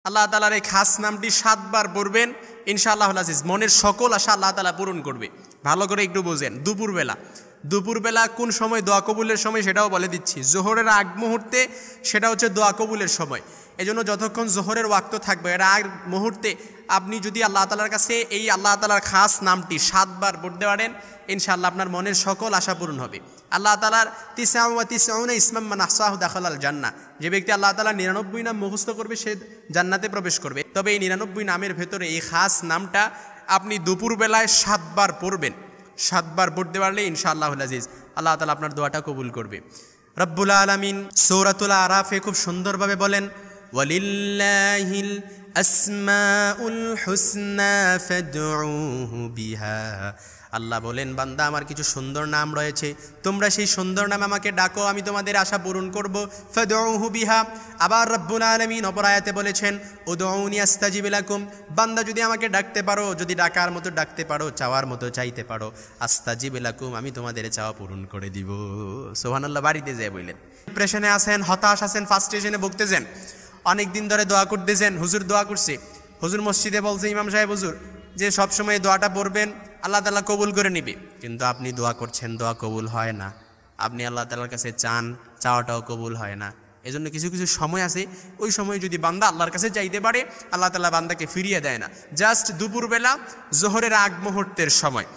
আল্লাহ তাআলার এই খাস নামটি 7 বার পড়বেন, ইনশাআল্লাহুল আজিজ মনের সকল আশা আল্লাহ তাআলা পূরণ করবে। ভালো করে একটু বোঝেন। দুপুরবেলা কোন সময় দোয়া কবুলের সময় সেটাও বলে দিচ্ছি। জোহরের আগ মুহূর্তে সেটা হচ্ছে দোয়া কবুলের সময়। এজন্য যতক্ষণ জোহরের ওয়াক্ত থাকবে এর আগ মুহূর্তে আপনি যদি আল্লাহ তাআলার কাছে এই আল্লাহ তাআলার খাস নামটি 7 বার পড়তে পারেন, ইনশাআল্লাহ আপনার মনের সকল আশা পূরণ হবে। আল্লাহ তাআলার 99 ইসমান মান আহসাহু দাখালাল জান্নাহ, যে ব্যক্তি আল্লাহ তাআলার 99 নাম মুখস্থ করবে সে জান্নাতে প্রবেশ করবে। তবে এই 99 নামের ভেতরে এই খাস নামটা আপনি দুপুরবেলায় 7 বার পড়বেন। 7 বার পড়তে পারলে ইনশাআল্লাহুল আজিজ আল্লাহ তাআলা আপনার দোয়াটা কবুল করবে। রব্বুল আলামিন সূরাতুল আরাফে খুব সুন্দরভাবে বলেন, ওয়ালিল্লাহিল আসমাউল হুসনা ফাদউহু বিহা। আল্লাহ বলেন, বান্দা আমার কিছু সুন্দর নাম রয়েছে, তোমরা সেই সুন্দর নাম আমাকে ডাকো, আমি তোমাদের আশা পূরণ করব। ফাদউহু বিহা। আবার রব্বুল আলামিন অপর আয়াতে বলেছেন, উদউনি আস্তাজিব লাকুম। বান্দা যদি আমাকে ডাকতে পারো, যদি ডাকার মতো ডাকতে পারো, চাওয়ার মতো চাইতে পারো, আস্তাজিব লাকুম, আমি তোমাদের চাওয়া পূরণ করে দিব। সুবহানাল্লাহ। বাড়িতে যায় বললেন, ডিপ্রেশনে আছেন, হতাশ আছেন, ফ্রাস্ট্রেশনে ভুগতেছেন, অনেক দিন ধরে দোয়া করতেছেন, হুজুর দোয়া করছে, হুজুর মসজিদে বলছে ইমাম সাহেব হুজুর যে সবসময় দোয়াটা পড়বেন, আল্লাহ তাআলা কবুল করে নিবে, কিন্তু আপনি দোয়া করছেন, দোয়া কবুল হয় না। আপনি আল্লাহ তাআলার কাছে চান, চাওয়াটাও কবুল হয় না। এজন্য কিছু কিছু সময় আছে, ওই সময় যদি বান্দা আল্লাহর কাছে চাইতে পারে, আল্লাহ তাআলা বান্দাকে ফিরিয়ে দেয় না। জাস্ট দুপুরবেলা জোহরের আগ মুহূর্তের সময়।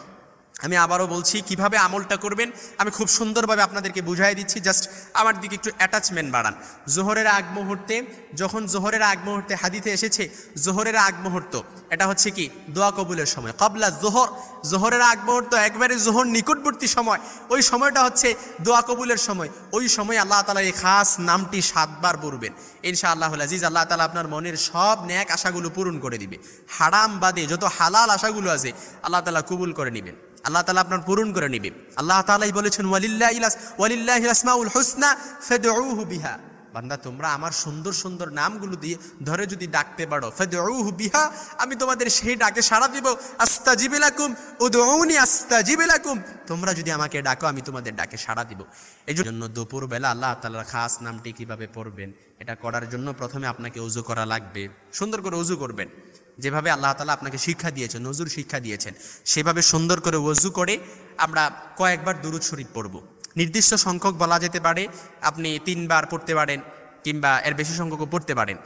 আমি আবারও বলছি কিভাবে আমলটা করবেন, আমি খুব সুন্দরভাবে আপনাদেরকে বুঝাই দিচ্ছি, জাস্ট আমার দিকে একটু অ্যাটাচমেন্ট বাড়ান। জোহরের আগ মুহূর্তে, যখন জোহরের আগ মুহূর্তে হাদিসে এসেছে জোহরের আগ মুহূর্ত, এটা হচ্ছে কি দোয়া কবুলের সময়। ক্বাবলা জোহর, জোহরের আগ মুহূর্ত একবারে জোহর নিকটবর্তী সময়, ওই সময়টা হচ্ছে দোয়া কবুলের সময়। ওই সময় আল্লাহ তাআলা এই খাস নামটি 7 বার পড়বেন, ইনশাআল্লাহুল আজিজ আল্লাহ তাআলা আপনার মনের সব নেক আশাগুলো পূরণ করে দিবে। হারাম বাদে যত হালাল আশাগুলো আছে আল্লাহ তাআলা কবুল করে নেবেন, আল্লাহ তাআলা আপনার পূরণ করে নেবে। আল্লাহ তাআলাই বলেছেন, ওয়ালিল্লাহিল আসমাউল হুসনা ফাদউহু বিহা। বান্দা তোমরা আমার সুন্দর সুন্দর নামগুলো দিয়ে ধরে যদি ডাকতে পারো, ফাদউহু বিহা, আমি তোমাদের সেই ডাকে সাড়া দিব। আস্তাজিব লাকুম, উদউনি আস্তাজিব লাকুম, তোমরা যদি আমাকে ডাকো আমি তোমাদের ডাকে সাড়া দিব। এই জন্য দুপুরবেলা আল্লাহ তাআলার খাস নামটি কিভাবে পড়বেন, এটা করার জন্য প্রথমে আপনাকে ওযু করা লাগবে। সুন্দর করে ওযু করবেন, যেভাবে আল্লাহ তাআলা আপনাকে শিক্ষা দিয়েছেন, নজর শিক্ষা দিয়েছেন, সেভাবে সুন্দর করে ওযু করে আমরা কয়েকবার দুরূদ শরীফ পড়ব। নির্দিষ্ট সংখ্যক বলা যেতে পারে, আপনি 3 বার পড়তে পারেন কিংবা এর বেশি সংখ্যকও পড়তে পারেন।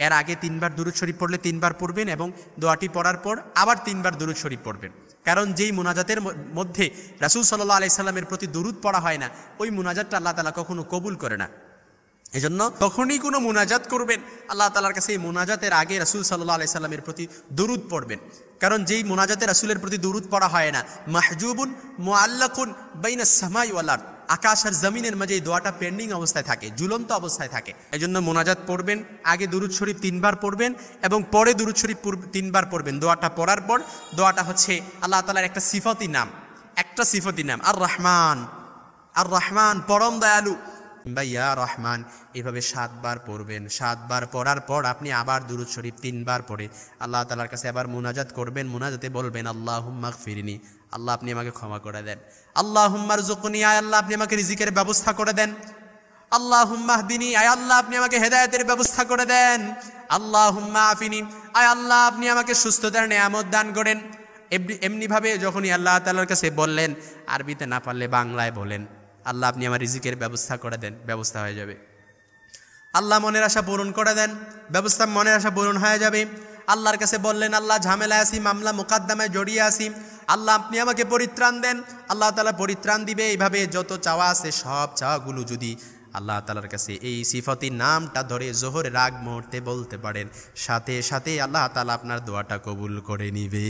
এর আগে 3 বার দুরূদ শরীফ পড়লে 3 বার পড়বেন এবং দোয়াটি পড়ার পর আবার 3 বার দুরূদ শরীফ পড়বেন। কারণ যেই মুনাজাতের মধ্যে রাসূল সাল্লাল্লাহু আলাইহি সাল্লামের প্রতি দুরূদ পড়া হয় না, ওই মুনাজাতটা আল্লাহ তাআলা কখনো কবুল করে না। এজন্য তখনই কোনো মুনাজাত করবেন, আল্লাহ তাআলার কাছে এই মুনাজাতের আগে রাসূল সাল্লাল্লাহু আলাইহি সাল্লামের প্রতি দুরূদ পড়বেন। কারণ যেই মুনাজাতে রাসূলের প্রতি দুরূদ পড়া হয় না, মাহজুবুন মুআল্লাকুন বাইনাস সামাই ওয়াল আরদ, আকাশ আর জমিনের মাঝে এই দোয়াটা পেন্ডিং অবস্থায় থাকে, ঝুলন্ত অবস্থায় থাকে। এজন্য মুনাজাত পড়বেন, আগে দুরূদ শরীফ 3 বার পড়বেন এবং পরে দুরূদ শরীফ 3 বার পড়বেন। দোয়াটা পড়ার পর, দোয়াটা হচ্ছে আল্লাহ তাআলার একটা সিফাতি নাম, আর রহমান পরম দয়ালু, ইয়া রহমান, এভাবে 7 বার পড়বেন। 7 বার পড়ার পর আপনি আবার দুরূদ শরীফ 3 বার পড়ে আল্লাহ তাআলার কাছে আবার মুনাজাত করবেন। মুনাজাতে বলবেন, আল্লাহুম্মা গফিরনি, আল্লাহ আপনি আমাকে ক্ষমা করে দেন। আল্লাহুম্মা রযুকনি, আয় আল্লাহ আপনি আমাকে রিজিকের ব্যবস্থা করে দেন। আল্লাহুম্মা হদিনি, আয় আল্লাহ আপনি আমাকে হেদায়েতের ব্যবস্থা করে দেন। আল্লাহুম্মা আফিনি, আয় আল্লাহ আপনি আমাকে সুস্থতার নেয়ামত দান করেন। এমনিভাবে যখনই আল্লাহ তাআলার কাছে বললেন, আরবিতে না পারলে বাংলায় বলেন, আল্লাহ আপনি আমার রিজিকের ব্যবস্থা করে দেন, ব্যবস্থা হয়ে যাবে। আল্লাহ মনের আশা পূরণ করে দেন, মনের আশা পূরণ হয়ে যাবে। আল্লাহর কাছে বললেন, আল্লাহ ঝামেলায় আছি, মামলা মোকদ্দমায় জড়িয়ে আছি, আল্লাহ আপনি আমাকে পরিত্রাণ দেন, আল্লাহ তাআলা পরিত্রাণ দিবে। এইভাবে যত চাওয়া আছে সব চাওয়াগুলো যদি আল্লাহ তাআলার কাছে এই সিফাতি নামটা ধরে জোহরের আগ মুহূর্তে বলতে পারেন, সাথে সাথে আল্লাহ তাআলা আপনার দোয়াটা কবুল করে নিবে।